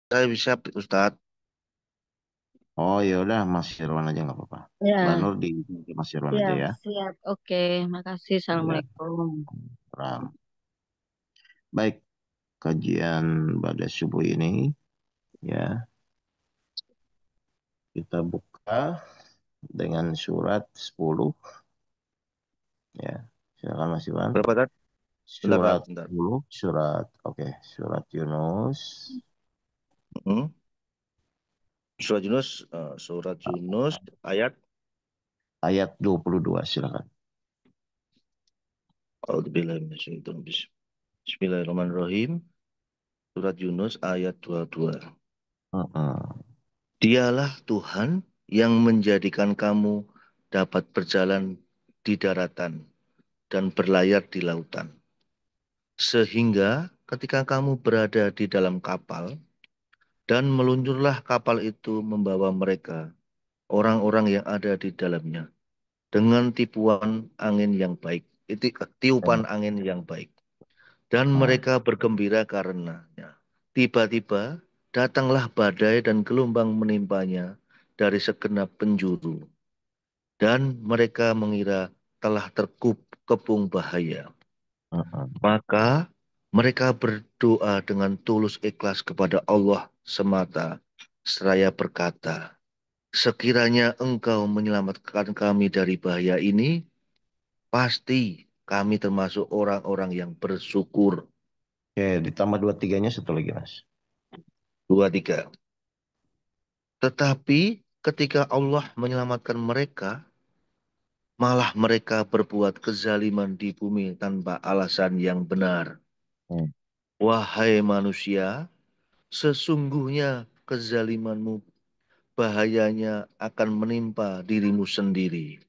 Saya bisa, Ustadz. Oh ya udah Mas Irwan aja nggak apa-apa. Mbak Ya, Nur di Mas Irwan ya, aja ya. siap. Oke, makasih. Ya, Assalamualaikum. Ram. Baik, kajian pada subuh ini ya kita buka dengan surat 10 ya. Silakan Mas Irwan. Berapa tadi? Bentar, Pak. Surat Bentar. 10, surat Yunus Mm-mm. Surat Yunus ayat. ayat 22 silakan. Bismillahirrahmanirrahim. Surat Yunus ayat 22. Heeh. Dialah Tuhan yang menjadikan kamu dapat berjalan di daratan dan berlayar di lautan. Sehingga ketika kamu berada di dalam kapal dan meluncurlah kapal itu membawa mereka, orang-orang yang ada di dalamnya, dengan tipuan angin yang baik, tiupan Ya. angin yang baik. Dan Heeh. mereka bergembira karenanya. Tiba-tiba datanglah badai dan gelombang menimpanya dari segenap penjuru. Dan mereka mengira telah terkepung bahaya. Heeh. Maka mereka berdoa dengan tulus ikhlas kepada Allah semata, seraya berkata, sekiranya engkau menyelamatkan kami dari bahaya ini, pasti kami termasuk orang-orang yang bersyukur. Oke, ditambah dua tiganya satu lagi Mas. Dua, tiga. Tetapi ketika Allah menyelamatkan mereka, malah mereka berbuat kezaliman di bumi tanpa alasan yang benar. Hmm. Wahai manusia, sesungguhnya kezalimanmu bahayanya akan menimpa dirimu sendiri.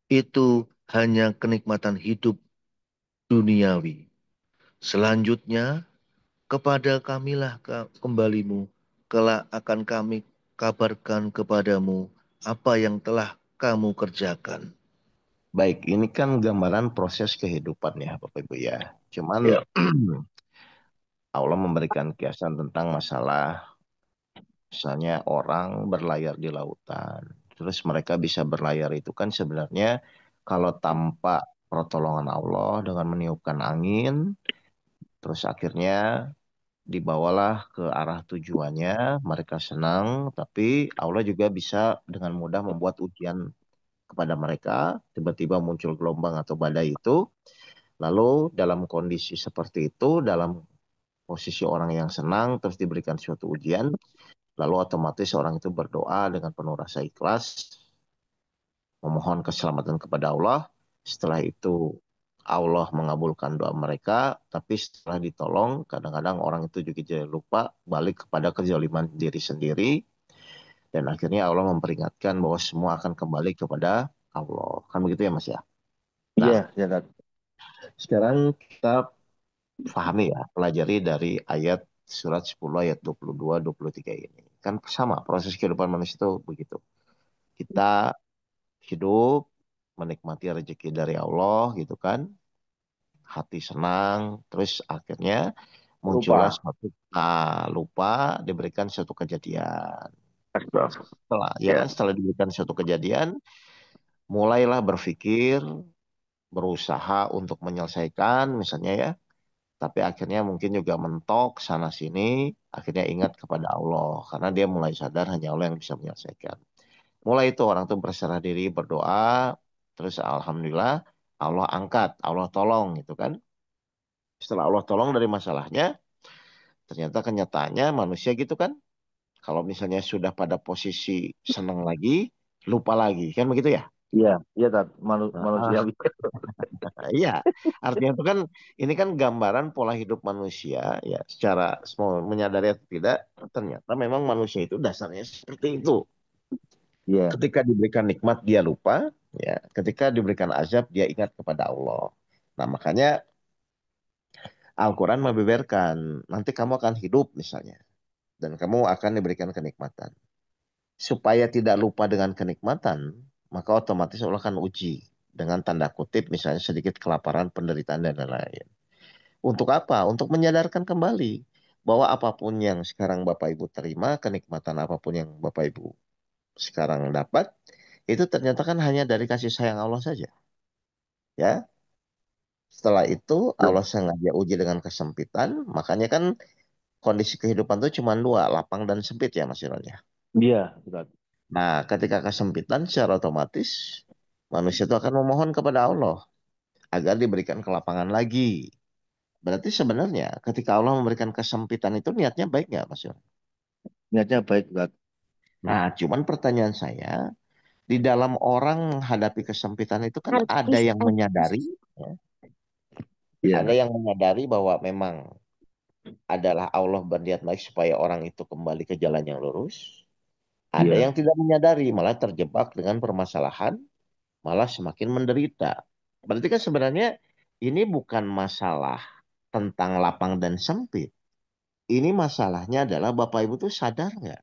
Itu hanya kenikmatan hidup duniawi. Selanjutnya, kepada kamilah kembalimu, kelak akan kami kabarkan kepadamu apa yang telah kamu kerjakan. Baik, ini kan gambaran proses kehidupan ya Bapak Ibu ya. Cuman Ya. Allah memberikan kiasan tentang masalah misalnya orang berlayar di lautan. Terus mereka bisa berlayar itu kan sebenarnya kalau tanpa pertolongan Allah dengan meniupkan angin, terus akhirnya dibawalah ke arah tujuannya, mereka senang, tapi Allah juga bisa dengan mudah membuat ujian kepada mereka, tiba-tiba muncul gelombang atau badai itu, lalu dalam kondisi seperti itu, dalam posisi orang yang senang, terus diberikan suatu ujian, lalu otomatis orang itu berdoa dengan penuh rasa ikhlas, memohon keselamatan kepada Allah. Setelah itu Allah mengabulkan doa mereka, tapi setelah ditolong, kadang-kadang orang itu juga jadi lupa balik kepada kezaliman diri sendiri, dan akhirnya Allah memperingatkan bahwa semua akan kembali kepada Allah. Kan begitu ya Mas ya? Nah, Iya, ya Tat. sekarang kita pahami ya, pelajari dari ayat surat 10 ayat 22 23 ini. Kan sama proses kehidupan manusia itu begitu. Kita hidup menikmati rezeki dari Allah gitu kan. Hati senang, terus akhirnya muncullah Lupa. suatu lupa diberikan suatu kejadian. Astagfirullah. Setelah ya Ya. kan setelah diberikan suatu kejadian, mulailah berpikir, berusaha untuk menyelesaikan misalnya ya. Tapi akhirnya mungkin juga mentok sana sini, akhirnya ingat kepada Allah karena dia mulai sadar hanya Allah yang bisa menyelesaikan. Mulai itu orang tuh berserah diri, berdoa, terus alhamdulillah Allah angkat, Allah tolong gitu kan. Setelah Allah tolong dari masalahnya, ternyata kenyataannya manusia gitu kan. Kalau misalnya sudah pada posisi senang lagi, lupa lagi, kan begitu ya? Iya, iya Tat. Nah, Manusiawi. iya, artinya itu kan ini kan gambaran pola hidup manusia ya. Secara semua menyadari atau tidak, ternyata memang manusia itu dasarnya seperti itu. Iya. Ketika diberikan nikmat dia lupa, ya. Ketika diberikan azab dia ingat kepada Allah. Nah makanya Al-Quran membeberkan nanti kamu akan hidup misalnya dan kamu akan diberikan kenikmatan. Supaya tidak lupa dengan kenikmatan, maka otomatis Allah akan uji dengan tanda kutip misalnya sedikit kelaparan, penderitaan dan lain-lain. Untuk apa? Untuk menyadarkan kembali. bahwa apapun yang sekarang Bapak Ibu terima, kenikmatan apapun yang Bapak Ibu sekarang dapat, itu ternyata kan hanya dari kasih sayang Allah saja. Ya, setelah itu Allah sengaja uji dengan kesempitan, makanya kan kondisi kehidupan itu cuma dua, lapang dan sempit ya Mas Iron ya. Iya, Ustaz. Nah, ketika kesempitan secara otomatis manusia itu akan memohon kepada Allah agar diberikan kelapangan lagi. Berarti sebenarnya ketika Allah memberikan kesempitan itu niatnya baik nggak Mas Iron? Niatnya baik, Ustaz. Nah, cuman pertanyaan saya, di dalam orang menghadapi kesempitan itu kan ada yang menyadari, ya, ada Iya, yang menyadari bahwa memang adalah Allah berniat baik supaya orang itu kembali ke jalan yang lurus. Ada iya. yang tidak menyadari, malah terjebak dengan permasalahan, malah semakin menderita. Berarti kan sebenarnya ini bukan masalah tentang lapang dan sempit. Ini masalahnya adalah Bapak Ibu tuh sadar nggak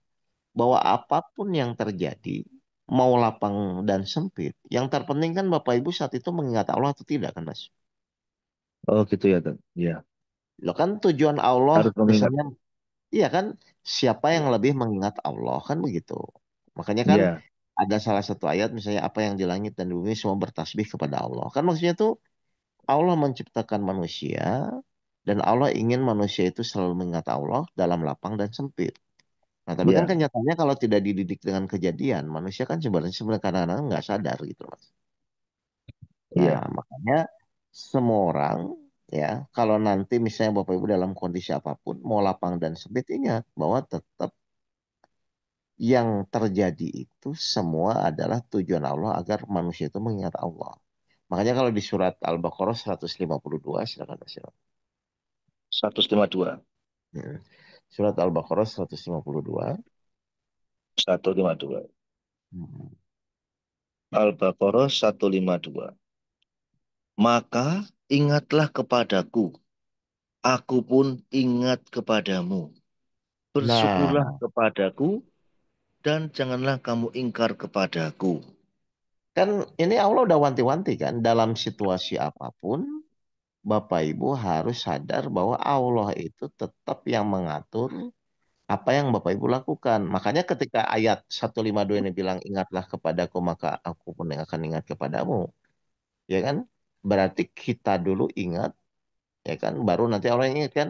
bahwa apapun yang terjadi, mau lapang dan sempit, yang terpenting kan Bapak Ibu saat itu mengingat Allah atau tidak kan Mas? Oh, gitu ya, Ustaz. Iya. Lo kan tujuan Allah, Harus mengingat. misalnya, iya kan, siapa yang lebih mengingat Allah kan begitu. Makanya kan Iya, ada salah satu ayat misalnya apa yang di langit dan di bumi semua bertasbih kepada Allah. Kan maksudnya tuh Allah menciptakan manusia dan Allah ingin manusia itu selalu mengingat Allah dalam lapang dan sempit. Nah, tapi kan iya, kenyataannya kalau tidak dididik dengan kejadian, manusia kan sebenarnya kadang-kadang nggak sadar gitu, Mas. Nah, iya, makanya semua orang ya, kalau nanti misalnya Bapak Ibu dalam kondisi apapun, mau lapang dan sempit, ingat bahwa tetap yang terjadi itu semua adalah tujuan Allah agar manusia itu mengingat Allah. Makanya kalau di surat Al-Baqarah 152, silakan Mas. 152. Hmm. Surat Al-Baqarah 152. 152. Hmm. Al-Baqarah 152. Maka ingatlah kepadaku, aku pun ingat kepadamu. Nah, Bersyukurlah kepadaku, dan janganlah kamu ingkar kepadaku. kan ini Allah udah wanti-wanti kan dalam situasi apapun Bapak Ibu harus sadar bahwa Allah itu tetap yang mengatur apa yang Bapak Ibu lakukan. Makanya ketika ayat 152 ini bilang ingatlah kepadaku maka aku pun yang akan ingat kepadamu. Ya kan? Berarti kita dulu ingat ya kan baru nanti Allah yang ingat kan.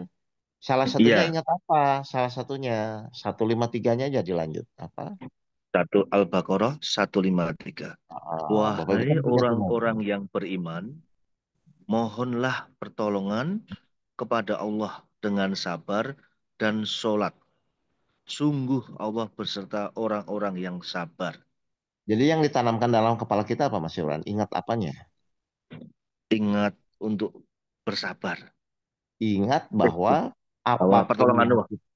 Salah satunya Iya, ingat apa? Salah satunya 153-nya jadi lanjut apa? satu Al-Baqarah 153. Bapak Ibu Wahai kan punya orang-orang kemampuan. yang beriman, mohonlah pertolongan kepada Allah dengan sabar dan sholat. Sungguh Allah berserta orang-orang yang sabar. Jadi yang ditanamkan dalam kepala kita apa Mas Yuran? Ingat apanya? Ingat untuk bersabar. Ingat Eh, bahwa bahwa apapun pertolongan yang Allah kita,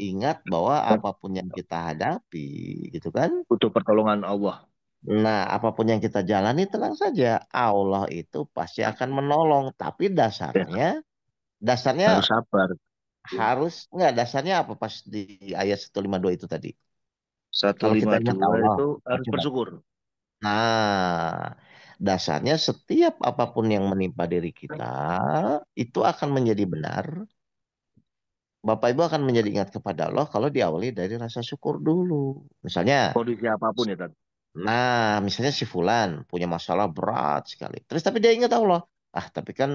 ingat bahwa apapun yang kita hadapi, gitu kan? butuh pertolongan Allah. Nah, apapun yang kita jalani tenang saja, Allah itu pasti akan menolong. Tapi Ya, dasarnya harus sabar. harus nggak? Dasarnya apa pas di ayat 152 itu tadi? Kalau kita ingat 152 Allah, itu harus coba. bersyukur. Nah, dasarnya setiap apapun yang menimpa diri kita itu akan menjadi benar. Bapak Ibu akan menjadi ingat kepada Allah kalau diawali dari rasa syukur dulu. Misalnya, Kondisi apapun ya, Tat. misalnya si Fulan punya masalah berat sekali. Terus tapi dia ingat Allah. Ah, tapi kan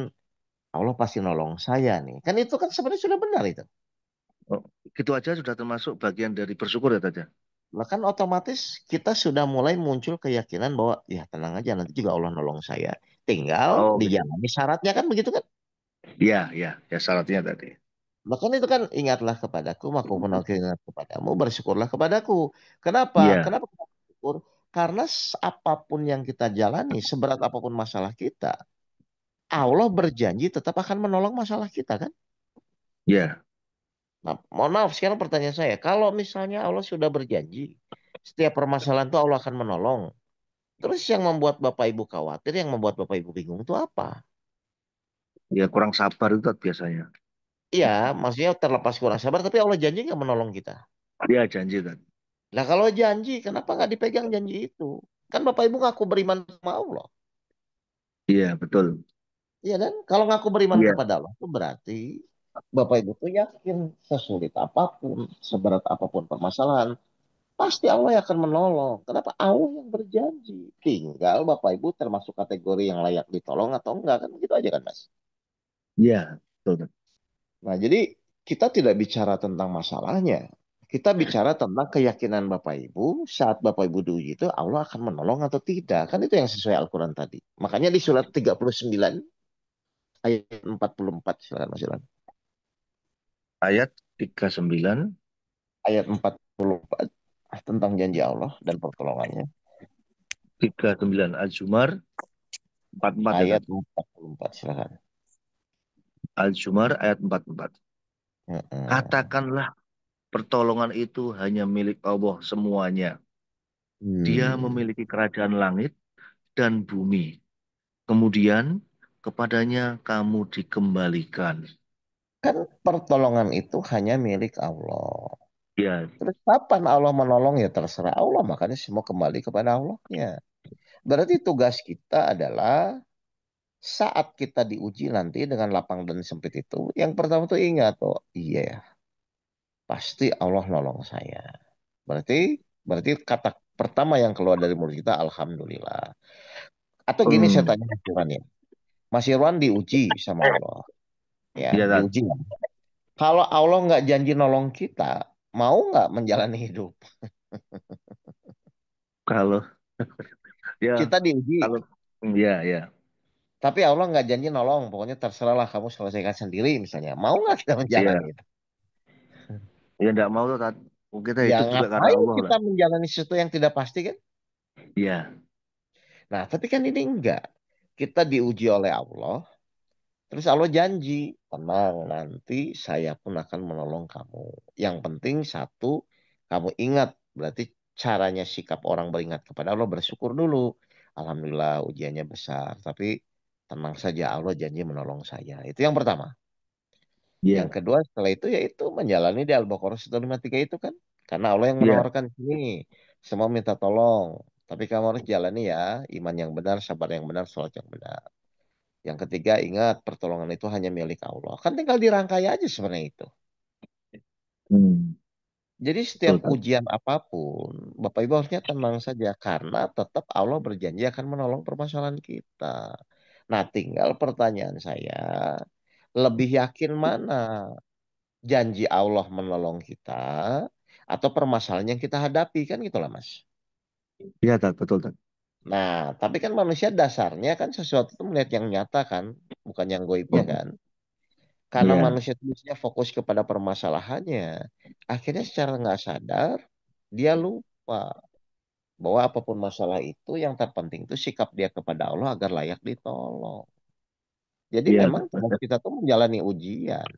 Allah pasti nolong saya nih. Kan itu kan sebenarnya sudah benar itu. Oh, gitu aja sudah termasuk bagian dari bersyukur ya, Tat, ya? Nah, kan otomatis kita sudah mulai muncul keyakinan bahwa ya tenang aja nanti juga Allah nolong saya. Tinggal Oh, gitu. dijalani syaratnya kan begitu kan? Iya, iya, ya syaratnya tadi. Bahkan itu kan ingatlah kepadaku, maka pun aku ingat kepadamu, bersyukurlah kepadaku. Kenapa? Iya, Kenapa kita bersyukur? Karena apapun yang kita jalani, seberat apapun masalah kita, Allah berjanji tetap akan menolong masalah kita kan? iya, Nah, mohon maaf, sekarang pertanyaan saya, kalau misalnya Allah sudah berjanji, setiap permasalahan itu Allah akan menolong. Terus yang membuat Bapak Ibu khawatir, yang membuat Bapak Ibu bingung itu apa? ya kurang sabar itu Tat, biasanya. Iya, maksudnya terlepas kurang sabar, tapi Allah janji nggak menolong kita. Dia janji Tat. Nah kalau janji, kenapa nggak dipegang janji itu? Kan Bapak Ibu ngaku beriman sama Allah. Iya, betul. Iya kan? Kalau ngaku beriman Iya, kepada Allah, itu berarti Bapak Ibu tuh yakin sesulit apapun, seberat apapun permasalahan, pasti Allah yang akan menolong. Kenapa? Allah yang berjanji. Tinggal Bapak Ibu termasuk kategori yang layak ditolong atau enggak, kan gitu aja kan Mas. Iya, betul. Nah, jadi kita tidak bicara tentang masalahnya. Kita bicara tentang keyakinan Bapak Ibu saat Bapak Ibu diuji itu Allah akan menolong atau tidak. Kan itu yang sesuai Al-Quran tadi. Makanya di surat 39 ayat 44 silakan Mas Ilham. Ayat 39, Ayat 44 tentang janji Allah dan pertolongannya. 39 Al-Zumar 44 ya Ayat tadi. 44 silakan. Al-Zumar ayat 44. Heeh. Katakanlah pertolongan itu hanya milik Allah semuanya. Dia Hmm. memiliki kerajaan langit dan bumi. Kemudian kepadanya kamu dikembalikan. Kan pertolongan itu hanya milik Allah. Ya, Terus kapan Allah menolong ya terserah Allah. Makanya semua kembali kepada Allahnya. Berarti tugas kita adalah saat kita diuji nanti dengan lapang dan sempit itu, yang pertama tuh ingat, oh iya ya, pasti Allah nolong saya. Berarti berarti kata pertama yang keluar dari mulut kita, Alhamdulillah. Atau gini saya hmm, tanya Mas Irwan ya. Mas Irwan diuji sama Allah. Ya, ya Tat. diuji. Kalau Allah nggak janji nolong kita, mau nggak menjalani hidup? Kalau ya Kita diuji, kalau ya ya tapi Allah nggak janji nolong. Pokoknya terserahlah kamu selesaikan sendiri misalnya. Mau nggak kita menjalani ya itu? ya enggak mau tuh Tat. Kita Ya hidup juga karena ngapain Allah kita lah. menjalani sesuatu yang tidak pasti kan? Iya. Nah, tapi kan ini enggak. Kita diuji oleh Allah, terus Allah janji, tenang nanti saya pun akan menolong kamu. Yang penting satu, kamu ingat, berarti caranya sikap orang beringat kepada Allah bersyukur dulu. Alhamdulillah ujiannya besar, tapi tenang saja Allah janji menolong saya. Itu yang pertama. Yang Iya. kedua setelah itu yaitu menjalani di Al-Baqarah 153 itu kan. Karena Allah yang Iya. menawarkan sini. Semua minta tolong. Tapi kamu harus jalani ya. Iman yang benar, sabar yang benar, sholat yang benar. Yang ketiga ingat pertolongan itu hanya milik Allah. Kan tinggal dirangkai aja sebenarnya itu. Hmm, Jadi setiap betul Tat. ujian apapun, Bapak Ibu harusnya tenang saja. Karena tetap Allah berjanji akan menolong permasalahan kita. Nah tinggal pertanyaan saya, lebih yakin mana? Janji Allah menolong kita atau permasalahan yang kita hadapi kan gitulah Mas. Iya Tat, betul Tat. Nah, tapi kan manusia dasarnya kan sesuatu itu melihat yang nyata kan, bukan yang goibnya kan. Karena Iya. manusia itu biasanya fokus kepada permasalahannya, akhirnya secara nggak sadar dia lupa bahwa apapun masalah itu yang terpenting itu sikap dia kepada Allah agar layak ditolong. Jadi Iya memang tugas Tat. kita tuh menjalani ujian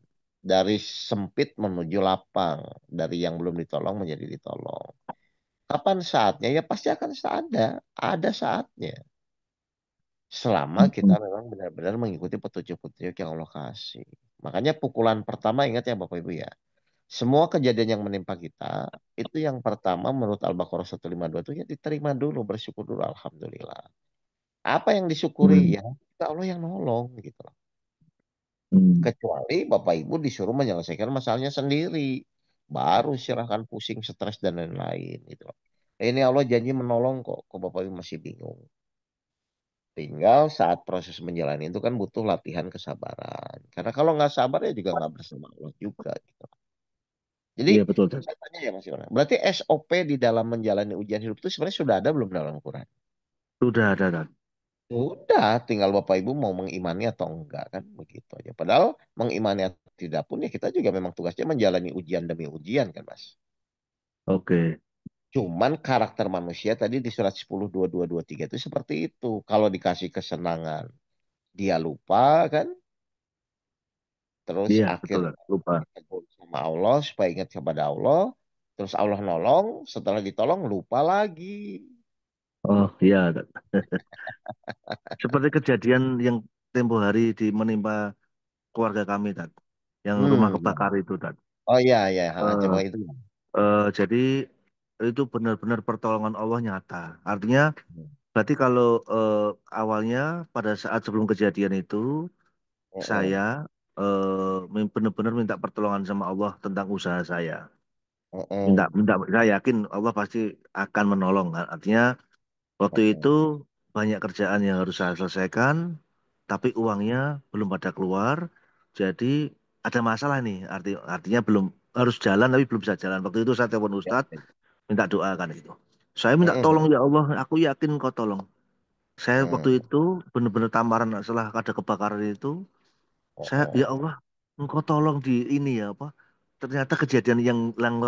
dari sempit menuju lapang, dari yang belum ditolong menjadi ditolong. Kapan saatnya? Ya pasti akan ada saatnya. Selama kita Hmm, memang benar-benar mengikuti petunjuk-petunjuk yang Allah kasih. Makanya pukulan pertama ingat ya Bapak Ibu ya. Semua kejadian yang menimpa kita, itu yang pertama menurut Al-Baqarah 152 itu ya diterima dulu, bersyukur dulu, Alhamdulillah. Apa yang disyukuri? hmm, Ya, kita Allah yang nolong gitu loh. hmm. Kecuali Bapak Ibu disuruh menyelesaikan masalahnya sendiri. Baru silahkan pusing, stres, dan lain-lain gitu loh. Ini Allah janji menolong kok Bapak Ibu masih bingung. Tinggal saat proses menjalani itu kan butuh latihan kesabaran. Karena kalau nggak sabar ya juga nggak bersama Allah juga gitu. Jadi Iya betul Tat. saya tanya ya Mas Yona, berarti SOP di dalam menjalani ujian hidup itu sebenarnya sudah ada belum dalam Al-Quran? Sudah ada Tat. Sudah, tinggal Bapak Ibu mau mengimani atau enggak kan begitu aja. Padahal mengimani atau tidak pun ya kita juga memang tugasnya menjalani ujian demi ujian kan Mas. Oke. Cuman karakter manusia tadi di surat 10 22 23 itu seperti itu. Kalau dikasih kesenangan dia lupa kan, terus Iya betul akhirnya Tat. Lupa. ditegur sama Allah supaya ingat kepada Allah. Terus Allah nolong, setelah ditolong lupa lagi. Oh iya Tat. Seperti kejadian yang tempo hari menimpa keluarga kami Tat. Yang rumah Hmm. kebakar itu Tat. Oh iya iya, ha, coba Eh, itu. jadi itu benar-benar pertolongan Allah nyata. Artinya berarti kalau awalnya pada saat sebelum kejadian itu saya Heeh. benar-benar minta pertolongan sama Allah tentang usaha saya. Mm-mm. Saya yakin Allah pasti akan menolong. Artinya waktu itu Mm-mm. banyak kerjaan yang harus saya selesaikan, tapi uangnya belum pada keluar. Jadi ada masalah nih. Artinya belum harus jalan tapi belum bisa jalan. Waktu itu saya telepon Ya, Ustadz ya. minta doa kan itu. Saya minta tolong Mm-mm. ya Allah, aku yakin kau tolong. Saya waktu Mm-mm. itu benar-benar tamaran setelah ada kebakaran itu. Saya ya Mm-mm. Allah, engkau tolong di ini ya apa? Ternyata kejadian yang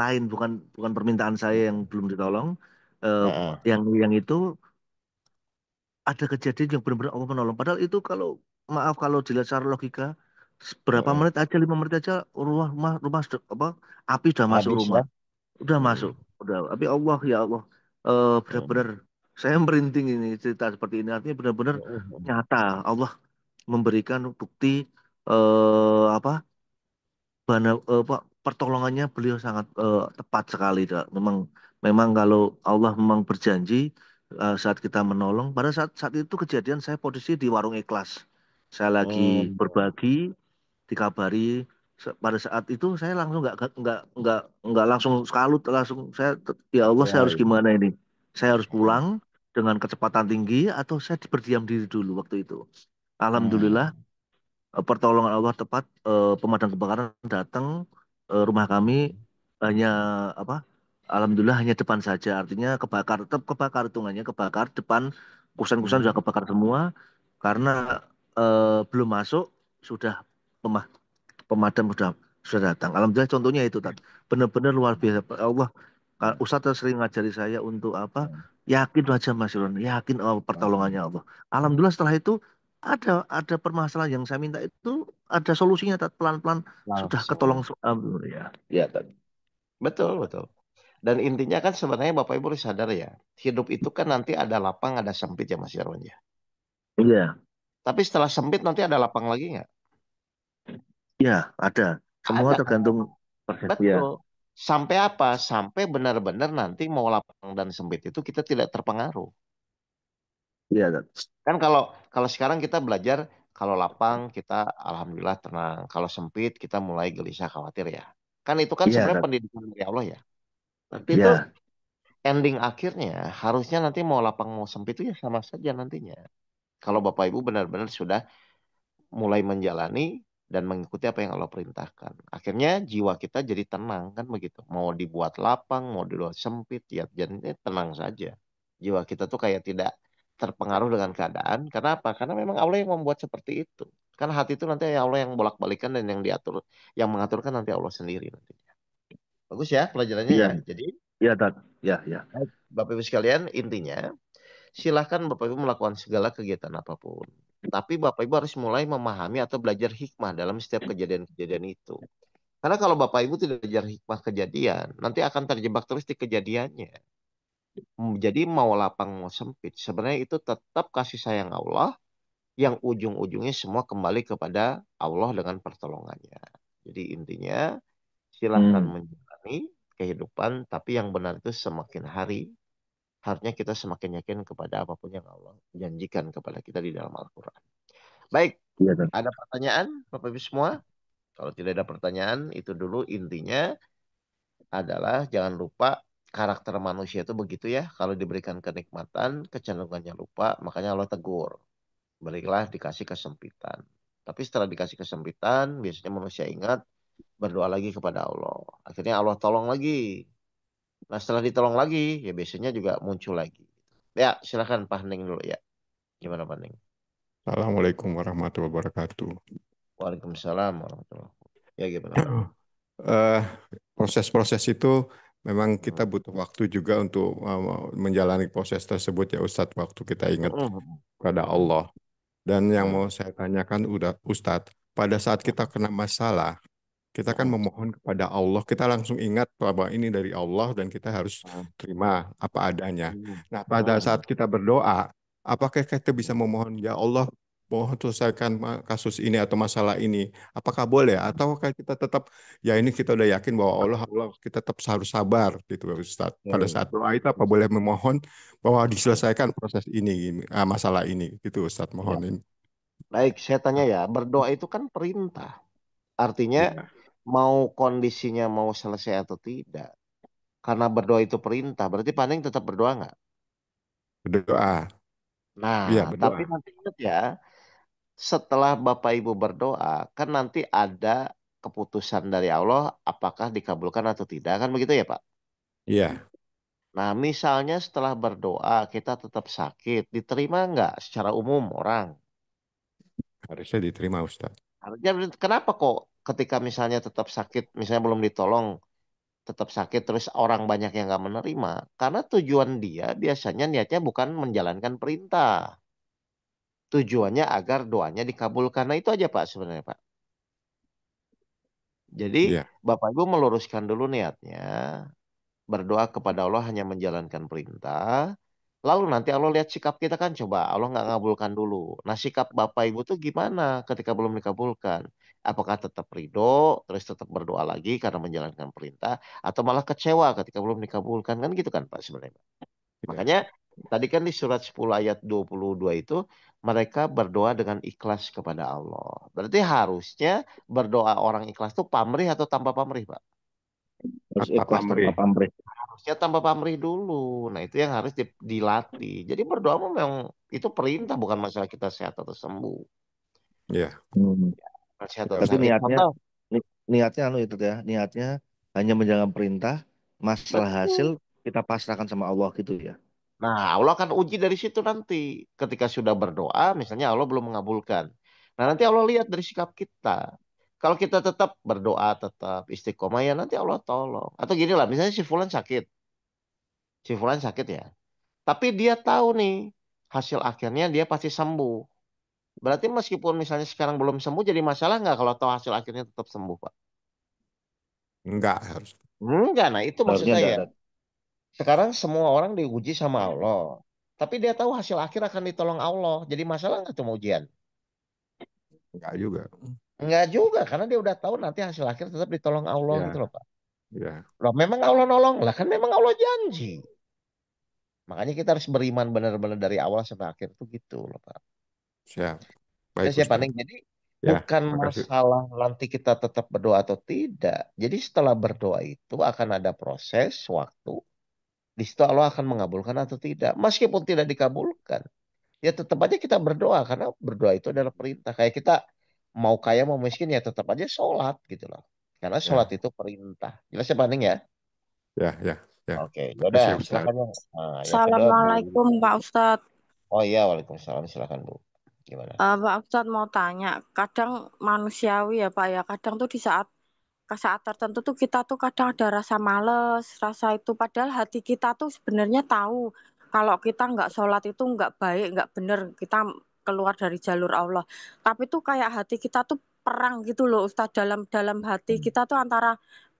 lain bukan bukan permintaan saya yang belum ditolong. Eh, Mm-mm. yang itu ada kejadian yang benar-benar Allah menolong. Padahal itu kalau maaf kalau dilihat secara logika, berapa Mm-mm. menit aja 5 menit aja rumah apa api sudah masuk Habis rumah, ya. udah masuk, Mm. udah. Tapi Allah ya Allah, Mm. benar-benar saya merinding ini cerita seperti ini. Artinya benar-benar Mm-mm. nyata Allah memberikan bukti apa Pak, pertolongannya beliau sangat tepat sekali, Dak. Memang memang kalau Allah memang berjanji saat kita menolong, pada saat itu kejadian saya posisi di warung ikhlas. Saya lagi Mm. berbagi, dikabari pada saat itu saya langsung nggak langsung sekalut langsung ya Allah saya Ya, harus ya. gimana ini? Saya harus Mm. pulang dengan kecepatan tinggi atau saya berdiam diri dulu waktu itu. Alhamdulillah Mm. pertolongan Allah tepat, pemadam kebakaran datang, rumah kami hanya apa alhamdulillah hanya depan saja, artinya kebakar, tetap kebakar, hitungannya kebakar depan, kusen-kusen sudah Mm. kebakar semua karena belum masuk sudah pemah- pemadam sudah datang. Alhamdulillah contohnya itu Tat. Benar-benar luar biasa Allah. Ustadz sering ngajari saya untuk apa, Mm. yakin aja Mas Ron, yakin pertolongannya Mm. Allah. Alhamdulillah setelah itu ada permasalahan yang saya minta itu ada solusinya Tat. Pelan-pelan sudah ketolong. Langsung. Ya, ya Tat. Betul, betul. Dan intinya kan sebenarnya Bapak Ibu harus sadar ya, hidup itu kan nanti ada lapang, ada sempit ya Mas Yarwan ya. Iya, Tapi setelah sempit nanti ada lapang lagi nggak? ya ada. Semua Ada kan? tergantung persepsi ya. Betul. Sampai apa? Sampai benar-benar nanti mau lapang dan sempit itu kita tidak terpengaruh. Iya Tat. Kan kalau kalau sekarang kita belajar kalau lapang kita alhamdulillah tenang. Kalau sempit kita mulai gelisah khawatir ya. Kan itu kan Iya sebenarnya Tat. pendidikan dari Allah ya. Tapi itu Iya, ending akhirnya harusnya nanti mau lapang mau sempit itu ya sama saja nantinya. Kalau Bapak Ibu benar-benar sudah mulai menjalani dan mengikuti apa yang Allah perintahkan. Akhirnya jiwa kita jadi tenang kan begitu. Mau dibuat lapang, mau dibuat sempit, ya jadinya tenang saja. Jiwa kita tuh kayak tidak terpengaruh dengan keadaan. Karena apa? Karena memang Allah yang membuat seperti itu. Karena hati itu nanti Allah yang bolak-balikan dan yang diatur, yang mengaturkan nanti Allah sendiri nantinya. Bagus ya pelajarannya iya, ya. Jadi, iya Tat. Ya, ya. baik, Bapak Ibu sekalian, intinya silahkan Bapak Ibu melakukan segala kegiatan apapun. Tapi Bapak Ibu harus mulai memahami atau belajar hikmah dalam setiap kejadian-kejadian itu. Karena kalau Bapak Ibu tidak belajar hikmah kejadian, nanti akan terjebak terus di kejadiannya. Jadi mau lapang mau sempit, sebenarnya itu tetap kasih sayang Allah yang ujung-ujungnya semua kembali kepada Allah dengan pertolongannya. Jadi intinya silahkan Hmm, menjalani kehidupan, tapi yang benar itu semakin hari harusnya kita semakin yakin kepada apapun yang Allah janjikan kepada kita di dalam Al-Quran. Baik, iya Tat. ada pertanyaan Bapak Ibu semua? Kalau tidak ada pertanyaan, itu dulu intinya adalah jangan lupa karakter manusia itu begitu ya. Kalau diberikan kenikmatan, kecenderungannya lupa, makanya Allah tegur. Berilah dikasih kesempitan. Tapi setelah dikasih kesempitan, biasanya manusia ingat berdoa lagi kepada Allah. Akhirnya Allah tolong lagi. Nah setelah ditolong lagi, ya biasanya juga muncul lagi. Ya silakan Pak Hening dulu ya. Gimana Pak Hening? Assalamualaikum warahmatullahi wabarakatuh. Waalaikumsalam warahmatullahi wabarakatuh. Ya gimana Pak Hening? Eh, Proses-proses itu memang kita Hmm. butuh waktu juga untuk menjalani proses tersebut ya Ustadz, waktu kita ingat Hmm. pada Hmm. Allah. Dan yang mau Hmm. saya tanyakan udah Ustadz, pada saat kita kena masalah, kita kan Hmm. memohon kepada Allah, kita langsung ingat bahwa ini dari Allah dan kita harus Hmm. terima apa adanya. Hmm. Nah, pada Hmm. saat kita berdoa, apakah kita bisa Hmm. memohon, ya Allah, mohon selesaikan kasus ini atau masalah ini? Apakah boleh? Ataukah kita tetap, ya ini kita udah yakin bahwa Allah kita tetap harus sabar gitu Ustaz. Pada saat Hmm. doa itu apa boleh memohon bahwa diselesaikan proses ini, masalah ini gitu Ustaz, Ya. mohonin. Baik, saya tanya ya, berdoa itu kan perintah. Artinya Iya. mau kondisinya mau selesai atau tidak. Karena berdoa itu perintah, berarti paling tetap berdoa nggak? Berdoa. Nah, Iya, tapi berdoa. nanti ingat ya, setelah Bapak Ibu berdoa, kan nanti ada keputusan dari Allah apakah dikabulkan atau tidak, kan begitu ya Pak? Iya, Nah, misalnya setelah berdoa kita tetap sakit, diterima nggak secara umum orang? harusnya diterima Ustadz. Harusnya kenapa kok ketika misalnya tetap sakit, misalnya belum ditolong, tetap sakit terus orang banyak yang nggak menerima? Karena tujuan dia biasanya niatnya bukan menjalankan perintah. Tujuannya agar doanya dikabulkan. Nah, itu aja Pak sebenarnya Pak. Jadi Iya, Bapak Ibu meluruskan dulu niatnya, berdoa kepada Allah hanya menjalankan perintah. Lalu nanti Allah lihat sikap kita kan coba Allah nggak ngabulkan dulu. Nah sikap Bapak Ibu tuh gimana ketika belum dikabulkan? Apakah tetap ridho, terus tetap berdoa lagi karena menjalankan perintah, atau malah kecewa ketika belum dikabulkan kan gitu kan Pak sebenarnya. iya. Makanya tadi kan di surat 10 ayat 22 itu mereka berdoa dengan ikhlas kepada Allah. Berarti harusnya berdoa orang ikhlas tuh pamrih atau tanpa pamrih Pak? Harus Tanpa ikhlas tanpa pamrih. pamrih. Harusnya tanpa pamrih dulu. Nah, itu yang harus dilatih. Jadi berdoa memang itu perintah, bukan masalah kita sehat atau sembuh. Iya, Hmm. Bukan sehat atau Tapi sakit. niatnya Contoh, niatnya itu ya, niatnya hanya menjalankan perintah, masalah hasil betul. kita pasrahkan sama Allah gitu ya. Nah, Allah akan uji dari situ nanti. Ketika sudah berdoa, misalnya Allah belum mengabulkan. Nah, nanti Allah lihat dari sikap kita. Kalau kita tetap berdoa, tetap istiqomah, ya nanti Allah tolong. Atau gini lah, misalnya si Fulan sakit. Si Fulan sakit ya. Tapi dia tahu nih, hasil akhirnya dia pasti sembuh. Berarti meskipun misalnya sekarang belum sembuh, jadi masalah nggak kalau tahu hasil akhirnya tetap sembuh, Pak? enggak harus. Enggak, nah itu maksud Seharusnya enggak saya. ada. Sekarang semua orang diuji sama Allah. Tapi dia tahu hasil akhir akan ditolong Allah. Jadi masalah nggak cuma ujian? Enggak juga. Enggak juga, karena dia udah tahu nanti hasil akhir tetap ditolong Allah gitu Ya, loh, Pak. ya, Loh, memang Allah nolong lah, kan memang Allah janji. Makanya kita harus beriman benar-benar dari awal sampai akhir tuh gitu loh, Pak. siap. Ya Baik siapa nih? Ustadz. Jadi Ya, bukan makasih. masalah nanti kita tetap berdoa atau tidak. Jadi setelah berdoa itu akan ada proses waktu. Di situ Allah akan mengabulkan atau tidak. Meskipun tidak dikabulkan, ya tetap aja kita berdoa karena berdoa itu adalah perintah. Kayak kita mau kaya mau miskin ya tetap aja sholat gitu loh. Karena sholat Ya, itu perintah. Jelas ya Paning ya? ya, ya, ya. Oke, yaudah Makasih silakan Ustadz. yang, yang kedua Bu. Assalamualaikum Pak Ustadz. Oh iya, Waalaikumsalam silakan Bu. Gimana? Pak Ustadz mau tanya, kadang manusiawi ya Pak ya, kadang tuh di saat tertentu tuh kita tuh kadang ada rasa males, rasa itu padahal hati kita tuh sebenarnya tahu kalau kita nggak sholat itu nggak baik, nggak bener, kita keluar dari jalur Allah. Tapi tuh kayak hati kita tuh perang gitu loh Ustadz, dalam dalam hati kita tuh antara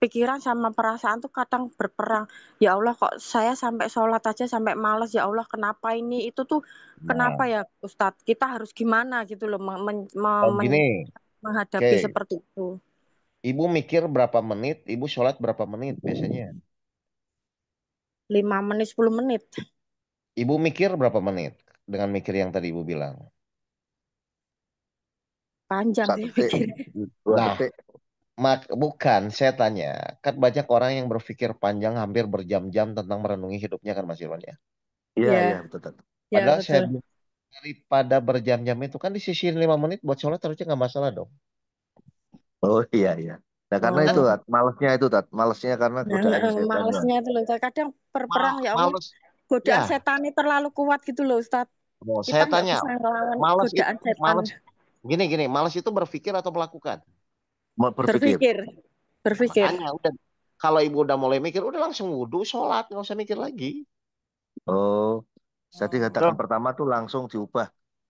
pikiran sama perasaan tuh kadang berperang. Ya Allah kok saya sampai sholat aja sampai males, ya Allah kenapa ini? Itu tuh kenapa Nah, ya Ustadz? Kita harus gimana gitu loh oh gini, menghadapi oke. seperti itu. Ibu mikir berapa menit, ibu sholat berapa menit biasanya? 5 menit, 10 menit. Ibu mikir berapa menit dengan mikir yang tadi ibu bilang? Panjang Satu sih detik, pikir. 2 detik. Nah, bukan, saya tanya. Kan banyak orang yang berpikir panjang hampir berjam-jam tentang merenungi hidupnya kan Mas Irwan ya. Iya, iya, Ya, betul, betul. ya Padahal saya betul. bilang daripada berjam-jam itu kan disisihin 5 menit buat sholat harusnya nggak masalah dong. Oh iya, iya. Nah, karena itu, Oh, Tat, malesnya itu, Tat. Malesnya karena godaan setannya. malesnya itu loh. Kadang berperang ya Allah. Males. Godaan Ya, setan ini terlalu kuat gitu loh Ustaz. mau Kita saya nggak tanya, bisa ngelawan males itu godaan setan. males gini, males itu berpikir atau melakukan? Mau berpikir. Berpikir, Nah, berpikir. makanya udah kalau ibu udah mulai mikir udah langsung wudhu sholat nggak usah mikir lagi. Oh, jadi Tuh, katakan pertama tuh langsung diubah.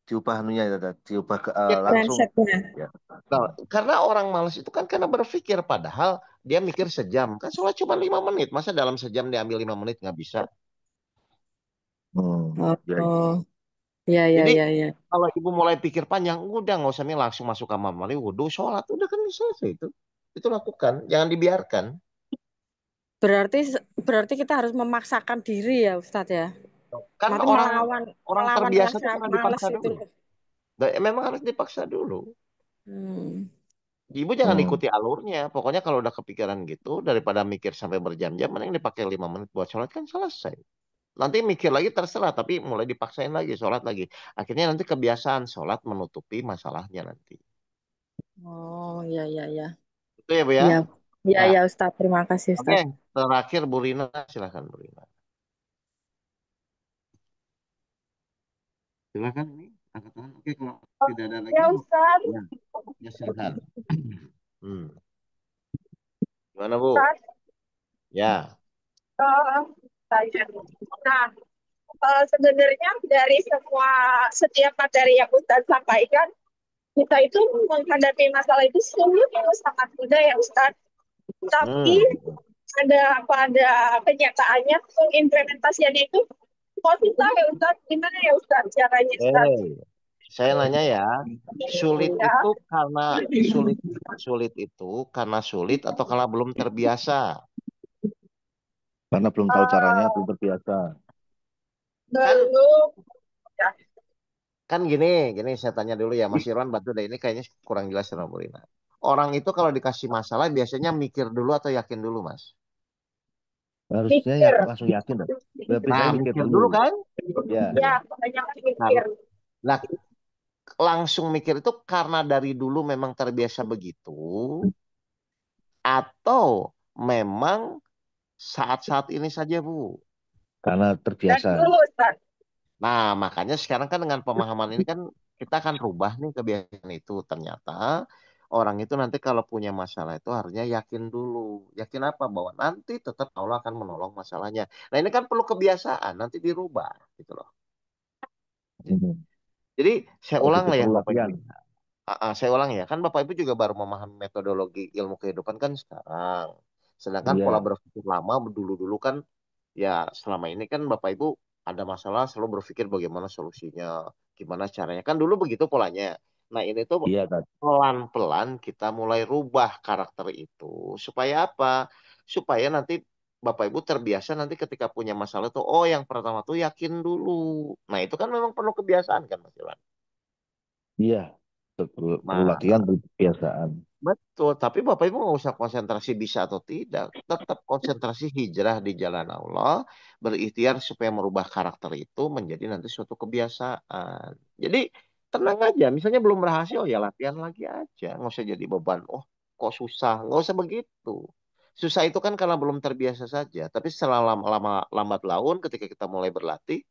Diubah anunya, ya, Tat. Diubah pikir. langsung. Mindsetnya. Ya. Nah, karena orang malas itu kan karena berpikir padahal dia mikir sejam kan sholat cuma 5 menit masa dalam sejam diambil 5 menit nggak bisa. Ya, ya. Oh, ya, ya, Jadi ya, ya. kalau ibu mulai pikir panjang udah nggak usah nih langsung masuk kamar mandi wudhu sholat udah kan selesai itu lakukan jangan dibiarkan. Berarti berarti kita harus memaksakan diri ya Ustadz ya. Kan Nanti orang melawan orang melawan terbiasa rasa tuh karena males dipaksa itu dulu. loh. Dan memang harus dipaksa dulu. Hmm. Ibu jangan Hmm. ikuti alurnya. Pokoknya kalau udah kepikiran gitu, daripada mikir sampai berjam-jam, mending dipakai 5 menit buat sholat kan selesai. Nanti mikir lagi terserah, tapi mulai dipaksain lagi, sholat lagi. Akhirnya nanti kebiasaan sholat menutupi masalahnya nanti. Oh, iya, iya, iya. Itu ya Bu ya? Iya, iya, Ya, iya, Ustadz. Terima kasih, oke. Ustadz. Terakhir Bu Rina, silakan Bu Rina. Silakan ini, angkat tangan. Oke, kalau tidak ada lagi, Ya Ustaz, ya, ya silakan. Gimana Bu? Ustaz, Ya. saya. Nah, sebenarnya dari setiap materi yang Ustaz sampaikan, kita itu menghadapi masalah itu sungguh sangat mudah ya Ustaz. Tapi Hmm. pada kenyataannya implementasinya itu kok susah ya Ustaz. Gimana ya Ustaz caranya Ustaz? Saya nanya ya, sulit Ya. itu karena sulit itu karena sulit atau karena belum terbiasa? Karena belum tahu caranya, belum terbiasa. Belum. Ya. Kan gini saya tanya dulu ya, Mas Irwan bantu deh, ini kayaknya kurang jelas sama Bu Rina. Orang itu kalau dikasih masalah biasanya mikir dulu atau yakin dulu, Mas? Harusnya Mikir. langsung yakin dong. Biasanya Nah, mikir mikir dulu. dulu kan? Ya. Ya, banyak mikir. Nah, langsung mikir itu karena dari dulu memang terbiasa begitu, atau memang saat-saat ini saja, Bu? Karena Dan terbiasa. dulu Ustaz. Nah, makanya sekarang kan dengan pemahaman ini kan kita akan rubah nih kebiasaan itu. Ternyata orang itu nanti kalau punya masalah itu harusnya yakin dulu. Yakin apa? Bahwa nanti tetap Allah akan menolong masalahnya. Nah, ini kan perlu kebiasaan, nanti dirubah gitu loh. Hmm. Jadi saya Oh, ulang itu lah ya perlu Bapak Ibu. latihan. Saya ulang ya, kan Bapak Ibu juga baru memahami metodologi ilmu kehidupan kan sekarang. Sedangkan Iya. pola berpikir lama dulu-dulu kan ya selama ini kan Bapak Ibu ada masalah selalu berpikir bagaimana solusinya, gimana caranya. Kan dulu begitu polanya. Nah ini tuh Iya, Tat. pelan-pelan kita mulai rubah karakter itu. Supaya apa? Supaya nanti Bapak Ibu terbiasa nanti ketika punya masalah tuh, oh yang pertama tuh yakin dulu. Nah itu kan memang perlu kebiasaan kan Mas Iwan? Iya. Perlu Nah, latihan, perlu kebiasaan. betul, tapi Bapak Ibu nggak usah konsentrasi bisa atau tidak. Tetap konsentrasi hijrah di jalan Allah, berikhtiar supaya merubah karakter itu menjadi nanti suatu kebiasaan. Jadi tenang aja, misalnya belum berhasil ya latihan lagi aja, nggak usah jadi beban. Oh, kok susah? Nggak usah begitu. Susah itu kan karena belum terbiasa saja. Tapi setelah lama-lama lambat laun, ketika kita mulai berlatih,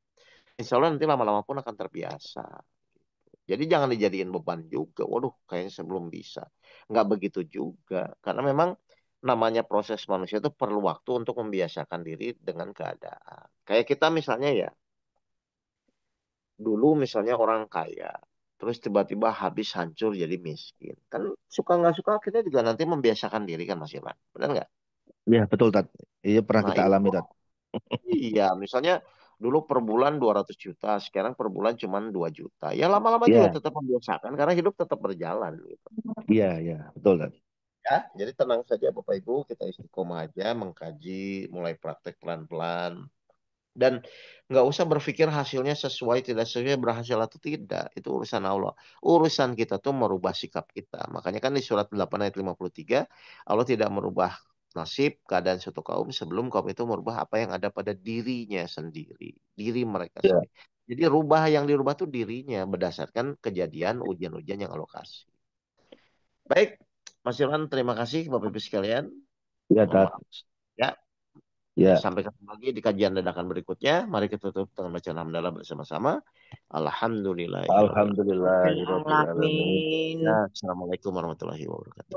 insya Allah nanti lama-lama pun akan terbiasa. Jadi jangan dijadiin beban juga. Waduh, kayaknya sebelum bisa. Nggak begitu juga. Karena memang namanya proses manusia itu perlu waktu untuk membiasakan diri dengan keadaan. Kayak kita misalnya ya, dulu misalnya orang kaya, terus tiba-tiba habis hancur jadi miskin. Kan suka nggak suka kita juga nanti membiasakan diri kan Mas Iman. Benar nggak? Iya, betul, Tat. Iya, pernah Nah kita itu alami, Tat. iya, misalnya dulu per bulan 200 juta, sekarang per bulan cuma 2 juta. Ya lama-lama juga Iya, tetap membiasakan karena hidup tetap berjalan gitu. iya, iya, betul, Tat. Ya, jadi tenang saja Bapak Ibu, kita istiqomah aja mengkaji, mulai praktek pelan-pelan. Dan nggak usah berpikir hasilnya sesuai, tidak sesuai, berhasil atau tidak. Itu urusan Allah. Urusan kita tuh merubah sikap kita. Makanya kan di surat 8 ayat 53, Allah tidak merubah nasib, keadaan suatu kaum sebelum kaum itu merubah apa yang ada pada dirinya sendiri. Diri mereka Iya, sendiri. Jadi rubah yang dirubah tuh dirinya berdasarkan kejadian ujian-ujian yang Allah kasih. Baik, Mas Irwan, terima kasih Bapak Ibu sekalian. iya, Mohon Tat. maaf. Ya, Iya. sampai ketemu lagi di kajian dadakan berikutnya. Mari kita tutup dengan bacaan hamdalah bersama-sama. Alhamdulillahirabbil alamin. Alhamdulillahirabbil alamin. Alamin. Ya, Assalamualaikum warahmatullahi wabarakatuh.